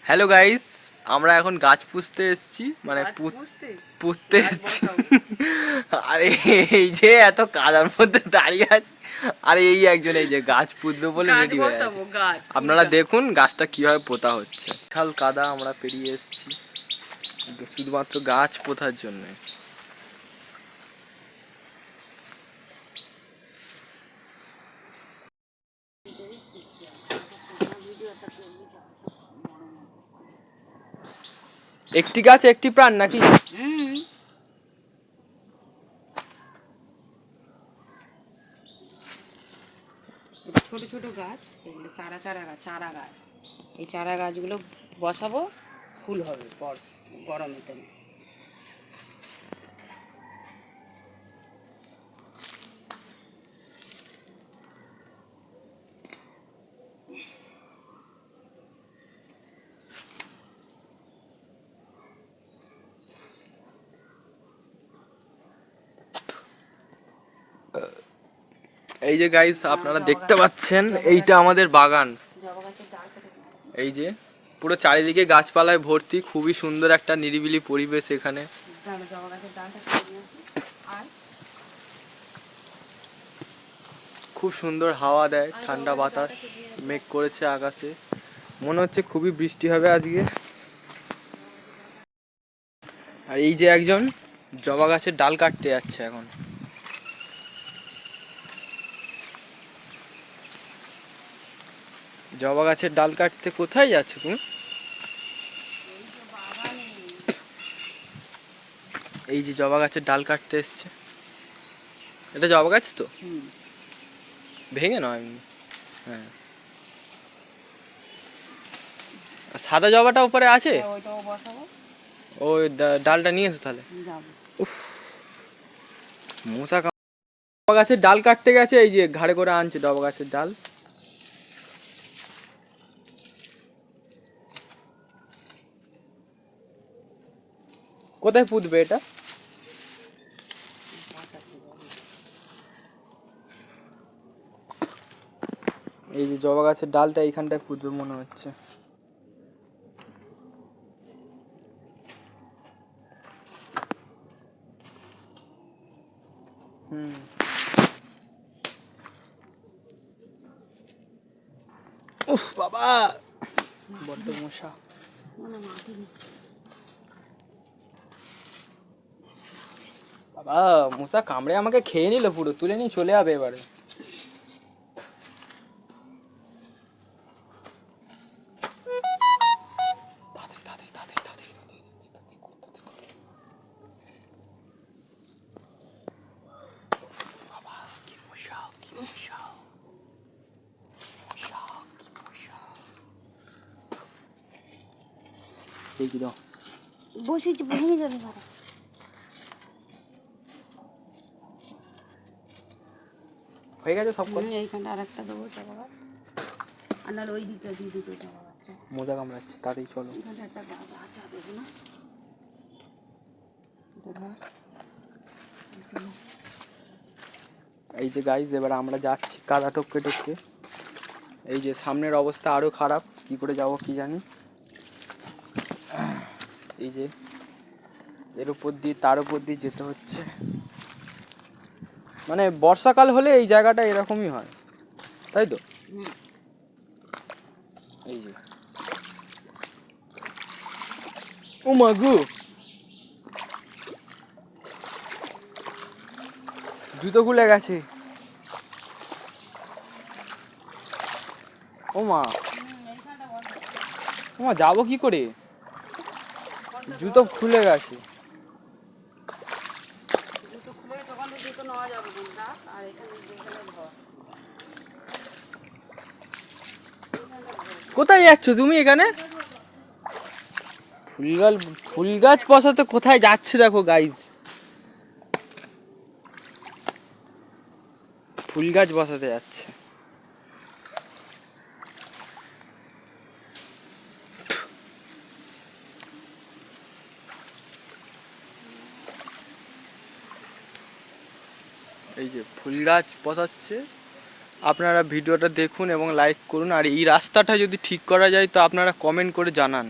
Hello guys, আমরা এখন গাছ পুষতে এসেছি, মানে পুঁততে এসেছি। আরে এই যে এত কাদার মধ্যে দাঁড়িয়ে আছে, আর এই একজন এই যে গাছ পুঁতবে বলে রেডি হয়ে আছে। আপনারা দেখুন গাছটা কিভাবে পোতা হচ্ছে। বিশাল কাদা আমরা পেরিয়ে এসেছি শুধুমাত্র গাছ পোতার জন্য। একটি গাছ একটি প্রাণ নাকি? ছোট ছোট গাছ, এগুলো চারা গাছ। এই চারা গাছগুলো বসাবো, ফুল হবে পর গরমের দিনে। এই যে গাইস আপনারা দেখতে পাচ্ছেন, এইটা আমাদের বাগান। এই যে পুরো চারিদিকে গাছপালায় ভর্তি, খুবই সুন্দর একটা নিরিবিলি পরিবেশ এখানে। খুব সুন্দর হাওয়া দেয়, ঠান্ডা বাতাস, মেঘ করেছে আকাশে, মনে হচ্ছে খুবই বৃষ্টি হবে আজকে। আর এই যে একজন জবা গাছের ডাল কাটতে যাচ্ছে এখন। জবা গাছের ডাল কাটতে কোথায় যাচ্ছ তুমি? এই যে জবা গাছের ডাল কাটতে এসছে। এটা জবা গাছ তো, ভেঙে নয় এমনি। হ্যাঁ, সাদা জবাটা উপরে আছে, ওই ডালটা নিয়ে এসো তাহলে। উফ, মশা জবা গাছের ডাল কাটতে গেছে, এই যে ঘাড়ে করে আনছে জবা গাছের ডাল। কোথায় পুঁতবে এটা? এই যে জবা গাছের ডালটা এইখানটায় পুঁতবে মনে হচ্ছে। উফ বাবা, বড্ড মশা। বাবা, মশা কামড়ে আমাকে খেয়ে নিল পুরো, তুলে নিয়ে চলে যাবে এবারে। বসেছি, ভেঙে যাবে ঘরে। হয়ে গেছে সব কথা। এইখানটা আর একটা দেবো চারা গাছ, আর নাহলে ওই দিকটা দিয়ে দুটো চারা গাছ। মজা কামড়াচ্ছে, তাড়াতাড়ি চলো। এখানটা একটা গাছ দেবো না। এই যে গাইজ, এবার আমরা যাচ্ছি কাদা টপকে টপকে। এই যে সামনের অবস্থা আরো খারাপ, কি করে যাব কি জানি। এই যে এর উপর দিয়ে তার উপর দিয়ে যেতে হচ্ছে। মানে বর্ষাকাল হলে এই জায়গাটা এরকমই হয়, তাই তো? এই যে ও মাগু, জুতো খুলে গেছে। ও মা, ও মা, যাবো কি করে? জুতো খুলে গেছে। কোথায় যাচ্ছ তুমি এখানে? ফুল গাছ বসাতে কোথায় যাচ্ছে দেখো গাইজ, ফুল গাছ বসাতে যাচ্ছে। এই যে ফুল গাছ বসাচ্ছে, আপনারা ভিডিওটা দেখুন এবং লাইক করুন, আর এই রাস্তাটা যদি ঠিক করা যায় তো আপনারা কমেন্ট করে জানান।